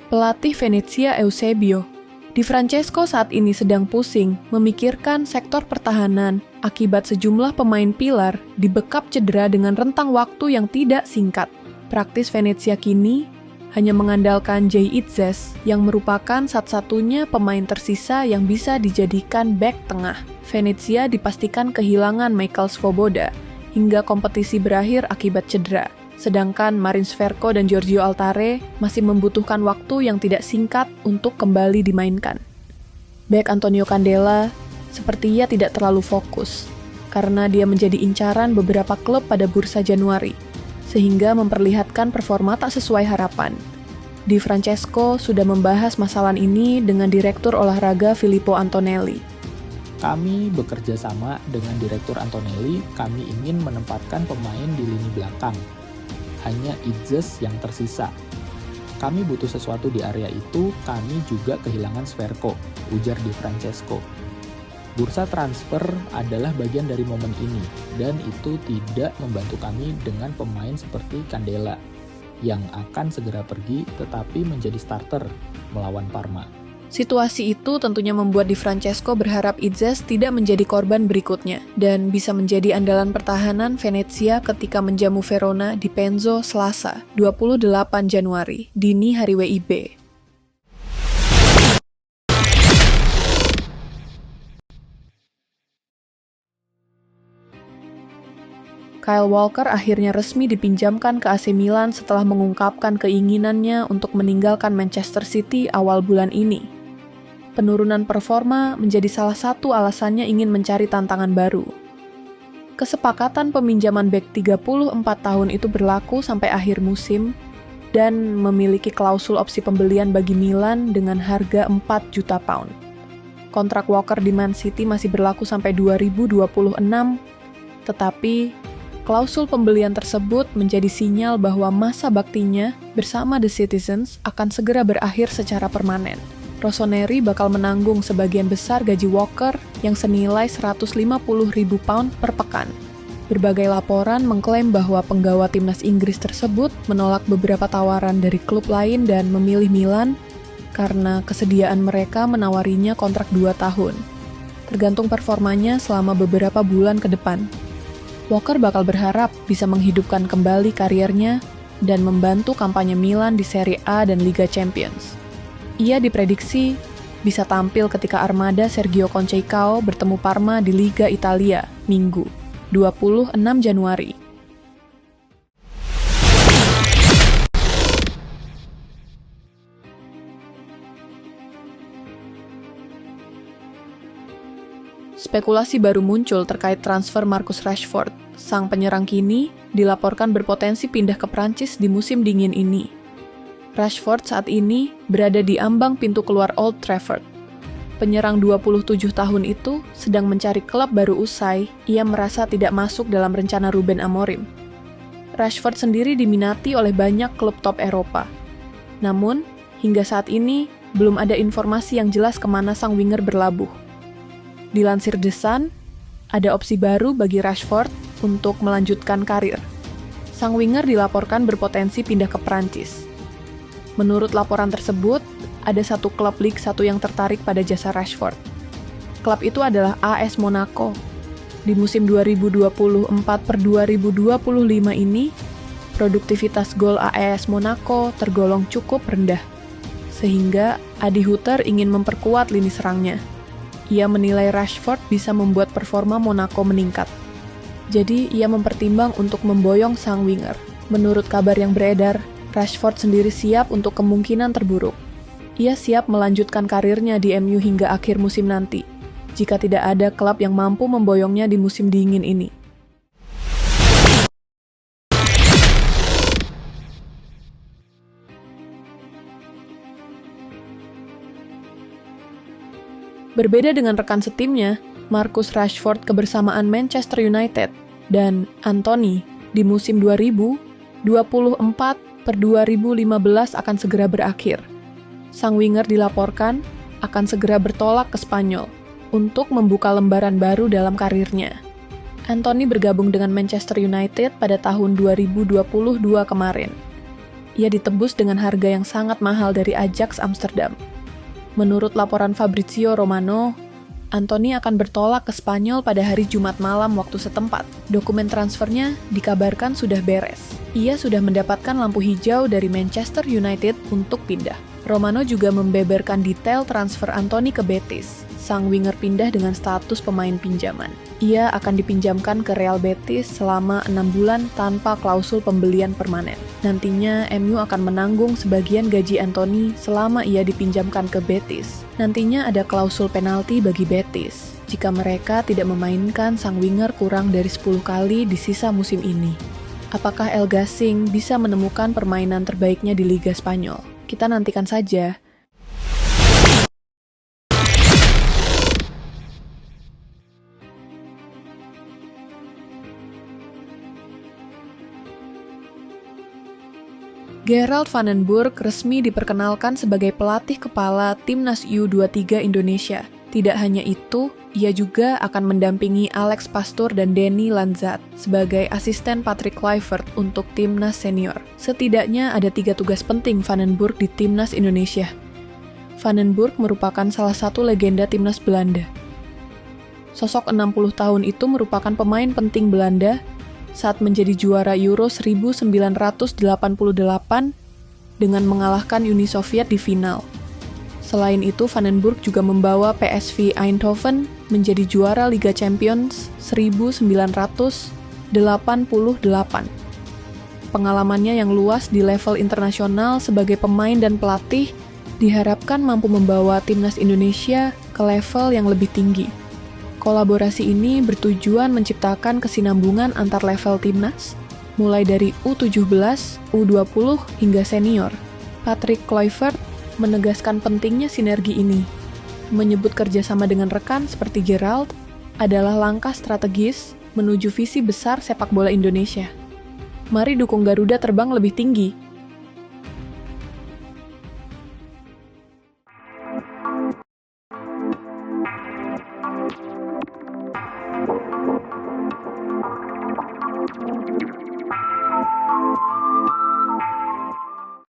Pelatih Venezia Eusebio, Di Francesco saat ini sedang pusing memikirkan sektor pertahanan akibat sejumlah pemain pilar dibekap cedera dengan rentang waktu yang tidak singkat. Praktis Venezia kini hanya mengandalkan Jay Itzes yang merupakan satu-satunya pemain tersisa yang bisa dijadikan bek tengah. Venezia dipastikan kehilangan Michael Svoboda hingga kompetisi berakhir akibat cedera. Sedangkan Marin Sverko dan Giorgio Altare masih membutuhkan waktu yang tidak singkat untuk kembali dimainkan. Bek Antonio Candela sepertinya tidak terlalu fokus karena dia menjadi incaran beberapa klub pada bursa Januari, sehingga memperlihatkan performa tak sesuai harapan. Di Francesco sudah membahas masalah ini dengan Direktur Olahraga Filippo Antonelli. Kami bekerja sama dengan Direktur Antonelli, kami ingin menempatkan pemain di lini belakang. Hanya Itzes yang tersisa. Kami butuh sesuatu di area itu, kami juga kehilangan Sverko, ujar Di Francesco. Bursa transfer adalah bagian dari momen ini, dan itu tidak membantu kami dengan pemain seperti Candela, yang akan segera pergi tetapi menjadi starter melawan Parma. Situasi itu tentunya membuat Di Francesco berharap Itzes tidak menjadi korban berikutnya dan bisa menjadi andalan pertahanan Venezia ketika menjamu Verona di Penzo Selasa, 28 Januari, dini hari WIB. Kyle Walker akhirnya resmi dipinjamkan ke AC Milan setelah mengungkapkan keinginannya untuk meninggalkan Manchester City awal bulan ini. Penurunan performa menjadi salah satu alasannya ingin mencari tantangan baru. Kesepakatan peminjaman bek 34 tahun itu berlaku sampai akhir musim dan memiliki klausul opsi pembelian bagi Milan dengan harga 4 juta pound. Kontrak Walker di Man City masih berlaku sampai 2026, tetapi klausul pembelian tersebut menjadi sinyal bahwa masa baktinya bersama The Citizens akan segera berakhir secara permanen. Rossoneri bakal menanggung sebagian besar gaji Walker yang senilai 150.000 pound per pekan. Berbagai laporan mengklaim bahwa penggawa timnas Inggris tersebut menolak beberapa tawaran dari klub lain dan memilih Milan karena kesediaan mereka menawarinya kontrak 2 tahun. Tergantung performanya selama beberapa bulan ke depan. Walker bakal berharap bisa menghidupkan kembali kariernya dan membantu kampanye Milan di Serie A dan Liga Champions. Ia diprediksi bisa tampil ketika armada Sergio Conceição bertemu Parma di Liga Italia, Minggu, 26 Januari. Spekulasi baru muncul terkait transfer Marcus Rashford. Sang penyerang kini dilaporkan berpotensi pindah ke Prancis di musim dingin ini. Rashford saat ini berada di ambang pintu keluar Old Trafford. Penyerang 27 tahun itu sedang mencari klub baru usai ia merasa tidak masuk dalam rencana Ruben Amorim. Rashford sendiri diminati oleh banyak klub top Eropa. Namun, hingga saat ini belum ada informasi yang jelas kemana sang winger berlabuh. Dilansir The Sun, ada opsi baru bagi Rashford untuk melanjutkan karir. Sang winger dilaporkan berpotensi pindah ke Prancis. Menurut laporan tersebut, ada satu klub Ligue 1 yang tertarik pada jasa Rashford. Klub itu adalah AS Monaco. Di musim 2024-2025 ini, produktivitas gol AS Monaco tergolong cukup rendah, sehingga Adi Hutter ingin memperkuat lini serangnya. Ia menilai Rashford bisa membuat performa Monaco meningkat. Jadi, ia mempertimbang untuk memboyong sang winger. Menurut kabar yang beredar, Rashford sendiri siap untuk kemungkinan terburuk. Ia siap melanjutkan karirnya di MU hingga akhir musim nanti, jika tidak ada klub yang mampu memboyongnya di musim dingin ini. Berbeda dengan rekan setimnya, Marcus Rashford kebersamaan Manchester United dan Antony di musim 2024-2015 akan segera berakhir. Sang winger dilaporkan akan segera bertolak ke Spanyol untuk membuka lembaran baru dalam karirnya. Antony bergabung dengan Manchester United pada tahun 2022 kemarin. ia ditebus dengan harga yang sangat mahal dari Ajax Amsterdam. Menurut laporan Fabrizio Romano, Anthony akan bertolak ke Spanyol pada hari Jumat malam waktu setempat. Dokumen transfernya dikabarkan sudah beres. Ia sudah mendapatkan lampu hijau dari Manchester United untuk pindah. Romano juga membeberkan detail transfer Anthony ke Betis. Sang winger pindah dengan status pemain pinjaman. Ia akan dipinjamkan ke Real Betis selama 6 bulan tanpa klausul pembelian permanen. Nantinya MU akan menanggung sebagian gaji Anthony selama ia dipinjamkan ke Betis. Nantinya ada klausul penalti bagi Betis jika mereka tidak memainkan sang winger kurang dari 10 kali di sisa musim ini. Apakah El Gasing bisa menemukan permainan terbaiknya di Liga Spanyol? Kita nantikan saja. Gerald van den Burg resmi diperkenalkan sebagai pelatih kepala Timnas U23 Indonesia. Tidak hanya itu, ia juga akan mendampingi Alex Pastoor dan Denny Lanzat sebagai asisten Patrick Kluivert untuk Timnas Senior. Setidaknya ada 3 tugas penting Van den Burg di Timnas Indonesia. Van den Burg merupakan salah satu legenda Timnas Belanda. Sosok 60 tahun itu merupakan pemain penting Belanda saat menjadi juara Euro 1988 dengan mengalahkan Uni Soviet di final. Selain itu, Van den Burg juga membawa PSV Eindhoven menjadi juara Liga Champions 1988. Pengalamannya yang luas di level internasional sebagai pemain dan pelatih diharapkan mampu membawa timnas Indonesia ke level yang lebih tinggi. Kolaborasi ini bertujuan menciptakan kesinambungan antar level timnas, mulai dari U17, U20, hingga senior. Patrick Kluivert menegaskan pentingnya sinergi ini, menyebut kerjasama dengan rekan seperti Gerald adalah langkah strategis menuju visi besar sepak bola Indonesia. Mari dukung Garuda terbang lebih tinggi.